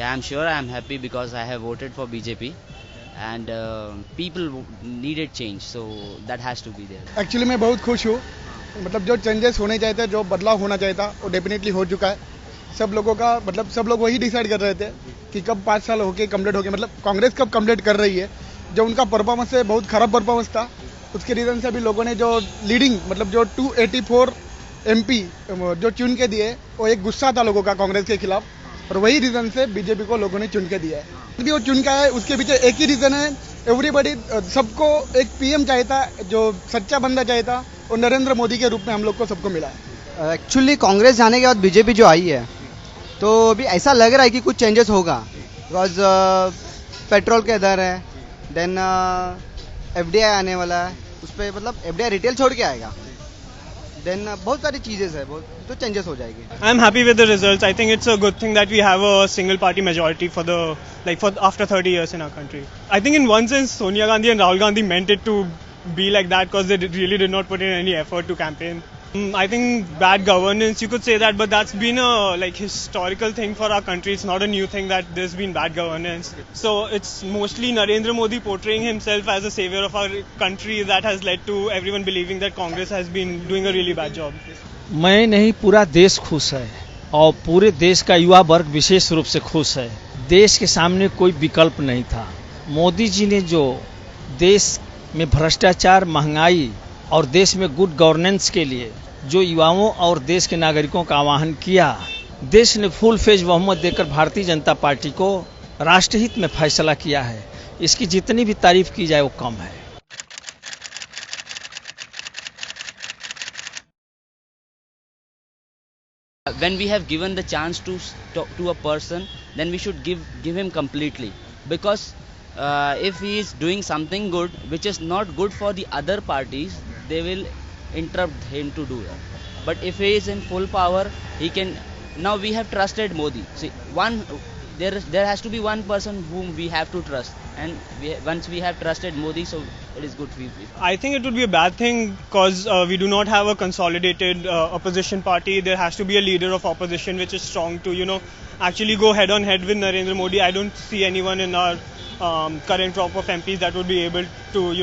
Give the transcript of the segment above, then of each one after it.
Yeah, I'm sure I'm happy because I have voted for BJP and people needed change, so that has to be there. Actually मैं बहुत खुश हूँ. मतलब जो changes होने चाहिए थे, जो बदलाव होना चाहिए था, वो डेफिनेटली हो चुका है. सब लोगों का मतलब सब लोग वही डिसाइड कर रहे थे कि कब 5 साल होके कंप्लीट हो गए, मतलब कांग्रेस कब कंप्लीट कर रही है. जो उनका परफॉर्मेंस है बहुत खराब परफॉर्मेंस था, उसके रीजन से अभी लोगों ने जो लीडिंग मतलब जो 284 एमपी जो चुन के दिए, वो एक गुस्सा था लोगों का कांग्रेस के खिलाफ, और वही रीजन से बीजेपी को लोगों ने चुन के दिया है. भी वो चुन का है, उसके पीछे एक ही रीजन है. एवरीबडी सबको एक पीएम चाहिए था, जो सच्चा बंदा चाहिए था, और नरेंद्र मोदी के रूप में हम लोग को सबको मिला है. एक्चुअली कांग्रेस जाने के बाद बीजेपी जो आई है, तो अभी ऐसा लग रहा है कि कुछ चेंजेस होगा. बिकॉज पेट्रोल के दर है, देन एफडीआई आने वाला है, उस पर मतलब एफडीआई रिटेल छोड़ के आएगा, देन बहुत सारी चीजें है, बहुत तो चेंजेस हो जाएगी. I'm happy with the results. I think it's a good thing that we have a single party majority for after 30 years in our country. I think in one sense Sonia Gandhi and Rahul Gandhi meant it to be like that because they really did not put in any effort to campaign. I think bad governance, you could say that, but that's been a historical thing for our country. It's not a new thing that there's been bad governance. So it's mostly Narendra Modi portraying himself as a savior of our country that has led to everyone believing that Congress has been doing a really bad job. मैं नहीं, पूरा देश खुश है और पूरे देश का युवा वर्ग विशेष रूप से खुश है. देश के सामने कोई विकल्प नहीं था. मोदी जी ने जो देश में भ्रष्टाचार, महंगाई और देश में गुड गवर्नेंस के लिए जो युवाओं और देश के नागरिकों का आह्वान किया, देश ने फुल फेज बहुमत देकर भारतीय जनता पार्टी को राष्ट्रहित में फैसला किया है. इसकी जितनी भी तारीफ की जाए वो कम है. When we have given the chance to a person, then we should give him completely, because if he is doing something good which is not good for the other parties, they will interrupt him to do that. But if he is in full power, he can. Now we have trusted Modi. See, there has to be one person whom we have to trust, and once we have trusted Modi, so it is good. I think it would be a bad thing because we do not have a consolidated opposition party. There has to be a leader of opposition which is strong to actually go head on head with Narendra Modi. I don't see anyone in our current crop of MPs that would be able to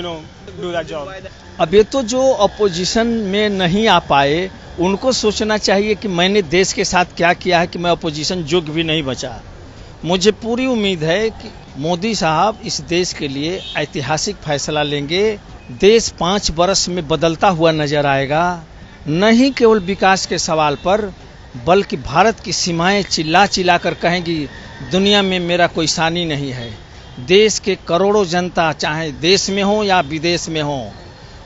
do that job. अब ये तो जो opposition में नहीं आ पाए, उनको सोचना चाहिए कि मैंने देश के साथ क्या किया है कि मैं अपोजिशन योग्य भी नहीं बचा. मुझे पूरी उम्मीद है कि मोदी साहब इस देश के लिए ऐतिहासिक फैसला लेंगे. देश 5 वर्ष में बदलता हुआ नजर आएगा. नहीं केवल विकास के सवाल पर, बल्कि भारत की सीमाएं चिल्ला चिल्ला कर कहेंगी दुनिया में मेरा कोई सानी नहीं है. देश के करोड़ों जनता, चाहे देश में हो या विदेश में हो,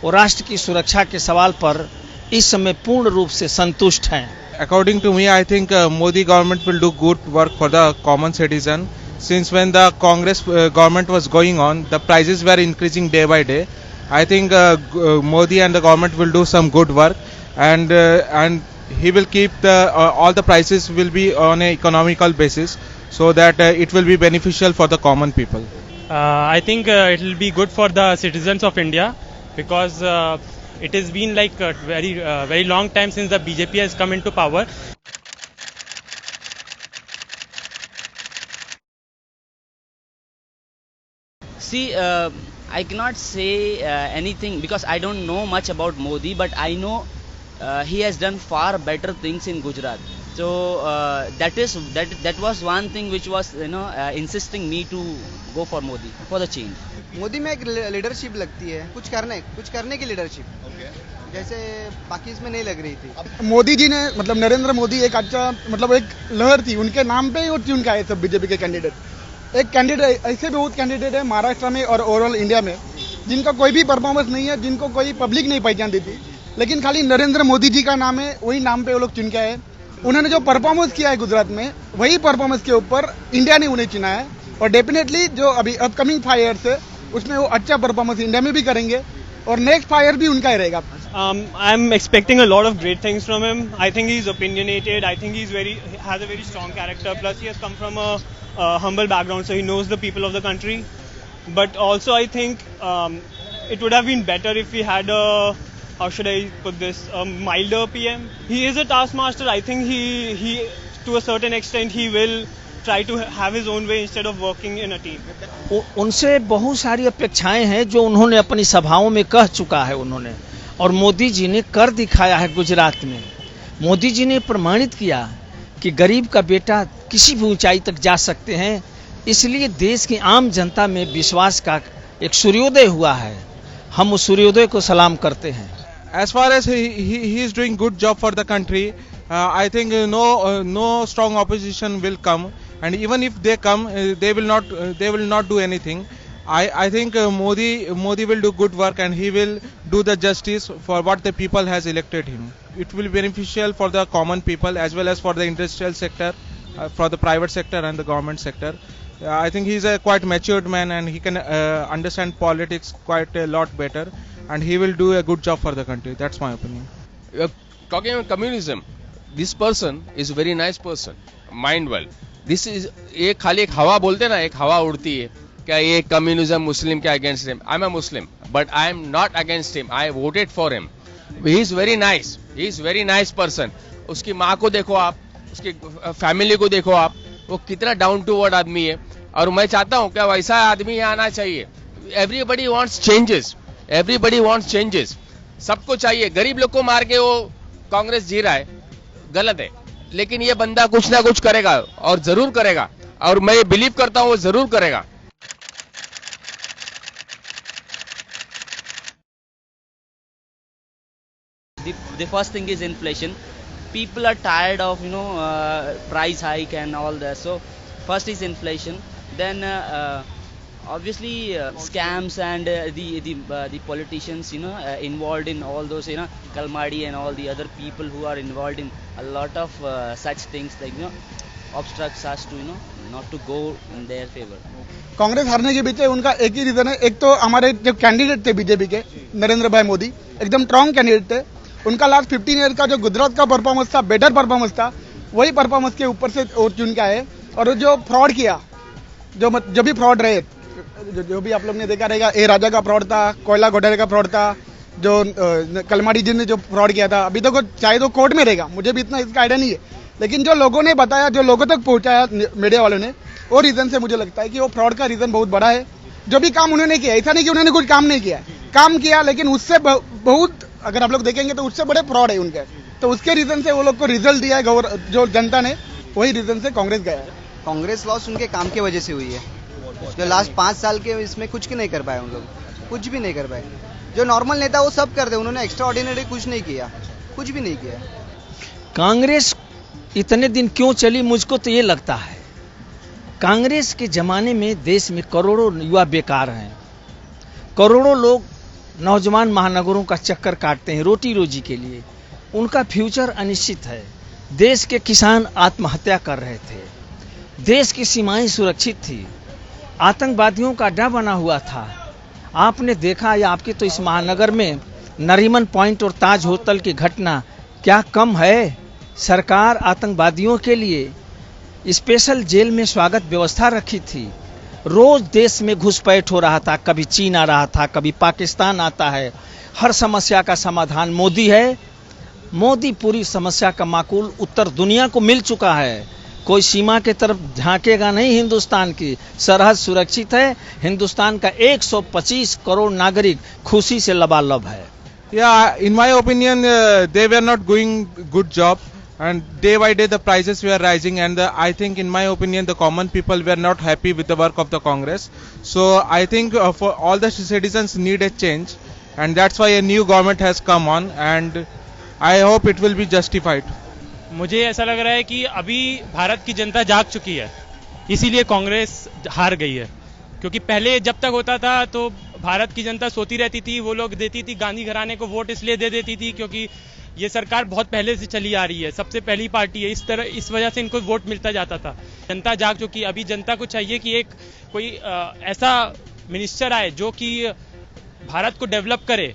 और राष्ट्र की सुरक्षा के सवाल पर इस समय पूर्ण रूप से संतुष्ट हैं. According to me, I think Modi government will do good work for the common citizen. Since when the Congress government was going on, the prices were increasing day by day. I think Modi and the government will do some good work, and he will keep all the prices will be on a economical basis, so that it will be beneficial for the common people. I think it will be good for the citizens of India, because it has been like a very long time since the BJP has come into power. See, I cannot say anything because I don't know much about Modi, but I know he has done far better things in Gujarat. So that was one thing which was insisting me to go for Modi for the change. Modi में एक leadership लगती है, कुछ करने की leadership, जैसे बाकी इसमें नहीं लग रही थी. मोदी जी ने मतलब नरेंद्र मोदी एक अच्छा मतलब एक लहर थी, उनके नाम पे ही वो चुन के आए सब बीजेपी के कैंडिडेट. एक कैंडिडेट ऐसे बहुत कैंडिडेट है महाराष्ट्र में और ओवरऑल इंडिया में, जिनका कोई भी परफॉर्मेंस नहीं है, जिनको कोई पब्लिक नहीं पहचान देती, लेकिन खाली नरेंद्र मोदी जी का नाम है, वही नाम पे वो लोग चुन के आए. उन्होंने जो परफॉर्मेंस किया है गुजरात में, वही परफॉर्मेंस के ऊपर इंडिया ने उन्हें चुना है, और डेफिनेटली जो अभी अपकमिंग 5 ईयर्स है उसमें वो अच्छा परफॉर्मेंस इंडिया में भी करेंगे, और नेक्स्ट 5 ईयर भी उनका ही रहेगा. I'm expecting a lot of great things from him. I think he's opinionated. I think has a very strong character. Plus, he has come from a humble background, so he knows the people of the country. But also, I think it would have been better if we had how should I put this, a milder PM. He is a taskmaster. I think he to a certain extent, he will try to have his own way instead of working in a team. उनसे बहुत सारी अपेक्षाएं हैं जो उन्होंने अपनी सभाओं में कह चुका है उन्होंने, और मोदी जी ने कर दिखाया है गुजरात में। मोदी जी ने प्रमाणित किया कि गरीब का बेटा किसी भी ऊंचाई तक जा सकते हैं, इसलिए देश की आम जनता में विश्वास का एक सूर्योदय हुआ है। हम उस सूर्योदय को सलाम करते हैं। As far as he is doing good job for the country, I think no strong opposition will come, and even if they come, they will not do anything. I think Modi will do good work, and he will do the justice for what the people has elected him. It will be beneficial for the common people as well as for the industrial sector, for the private sector and the government sector. I think he is a quite matured man, and he can understand politics quite a lot better, and he will do a good job for the country. That's my opinion. Talking about communism, this person is a very nice person, mind well. This is एक खाली एक हवा बोलते ना, एक हवा उड़ती है क्या ये कम्युनिज्म मुस्लिम के against him. I am a Muslim but I am not against him. I voted for him. He is very nice. He is very nice person. उसकी माँ को देखो आप, उसकी फैमिली को देखो आप, वो कितना डाउन टू वर्ड आदमी है. और मैं चाहता हूँ क्या वैसा आदमी यहाँ आना चाहिए. Everybody wants changes. Everybody wants changes. सबको चाहिए. गरीब लोग को मार के वो कांग्रेस जी रहा है, गलत है. लेकिन ये बंदा कुछ ना कुछ करेगा और जरूर करेगा, और मैं ये बिलीव करता हूँ वो जरूर करेगा. The first thing is inflation. People are tired of price hike and all that. So first is inflation. Then obviously scams and the politicians involved in all those Kalmadi and all the other people who are involved in a lot of such things, like obstructs us to not to go in their favor. Congress हारने के पीछे उनका एक ही reason है. एक तो हमारे जो कैंडिडेट थे बीजेपी के, नरेंद्र भाई मोदी एकदम स्ट्रॉन्ग कैंडिडेट थे. उनका लास्ट 15 ईयर का जो गुजरात का परफॉर्मेंस था, बेटर परफॉर्मेंस था, वही परफॉर्मेंस के ऊपर से और चुन के आए. और जो फ्रॉड किया, जो भी फ्रॉड रहे, जो भी आप लोग ने देखा रहेगा, ए राजा का फ्रॉड था, कोयला घोटाले का फ्रॉड था, जो कलमाड़ी जी ने जो फ्रॉड किया था, अभी तो शायद वो कोर्ट में रहेगा, मुझे भी इतना इसका आइडिया नहीं है. लेकिन जो लोगों ने बताया, जो लोगों तक पहुंचाया मीडिया वालों ने, वो रीजन से मुझे लगता है कि वो फ्रॉड का रीजन बहुत बड़ा है. जो भी काम उन्होंने किया, ऐसा नहीं कि उन्होंने कुछ काम नहीं किया, काम किया, लेकिन उससे बहुत, अगर आप लोग देखेंगे तो उससे बड़े फ्रॉड है उनके. तो उसके रीजन से वो लोग को रिजल्ट दिया है जो जनता ने, वही रीजन से कांग्रेस गया है. कांग्रेस लॉस उनके काम की वजह से हुई है. जो लास्ट 5 साल के इसमें कुछ नहीं कर पाए उन लोग, कुछ भी नहीं कर पाए. जो नॉर्मल नेता वो सब कर दे, उन्होंने एक्स्ट्रा ऑर्डिनरी कुछ नहीं किया, कुछ भी नहीं किया. कांग्रेस इतने दिन क्यों चली, मुझको तो ये लगता है कांग्रेस के जमाने में देश में करोड़ों युवा बेकार हैं. करोड़ों लोग नौजवान महानगरों का चक्कर काटते हैं रोटी रोजी के लिए. उनका फ्यूचर अनिश्चित है. देश के किसान आत्महत्या कर रहे थे. देश की सीमाएं सुरक्षित थी. आतंकवादियों का अड्डा बना हुआ था. आपने देखा, या आपके तो इस महानगर में नरीमन पॉइंट और ताज होटल की घटना क्या कम है. सरकार आतंकवादियों के लिए स्पेशल जेल में स्वागत व्यवस्था रखी थी. रोज देश में घुसपैठ हो रहा था, कभी चीन आ रहा था, कभी पाकिस्तान आता है. हर समस्या का समाधान मोदी है. मोदी पूरी समस्या का माकूल उत्तर दुनिया को मिल चुका है. कोई सीमा के तरफ झांकेगा नहीं. हिंदुस्तान की सरहद सुरक्षित है. हिंदुस्तान का 125 करोड़ नागरिक खुशी से लबालब है. In my opinion, they were not doing good job, and day by day the prices were rising, and I think, in my opinion, the common people were not happy with the work of the Congress. So I think for all the citizens need a change, and that's why a new government has come on, and I hope it will be justified. मुझे ऐसा लग रहा है कि अभी भारत की जनता जाग चुकी है, इसीलिए कांग्रेस हार गई है. क्योंकि पहले जब तक होता था तो भारत की जनता सोती रहती थी. वो लोग देती थी गांधी घराने को वोट, इसलिए दे देती थी क्योंकि ये सरकार बहुत पहले से चली आ रही है, सबसे पहली पार्टी है. इस वजह से इनको वोट मिलता जाता था. जनता जाग चुकी है. अभी जनता को चाहिए कि कोई ऐसा मिनिस्टर आए जो कि भारत को डेवलप करे,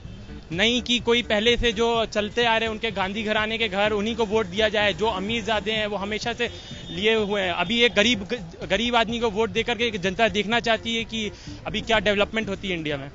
नहीं कि कोई पहले से जो चलते आ रहे उनके गांधी घराने के घर, उन्हीं को वोट दिया जाए. जो अमीरजादे हैं वो हमेशा से लिए हुए हैं. अभी एक गरीब आदमी को वोट देकर के जनता देखना चाहती है कि अभी क्या डेवलपमेंट होती है इंडिया में.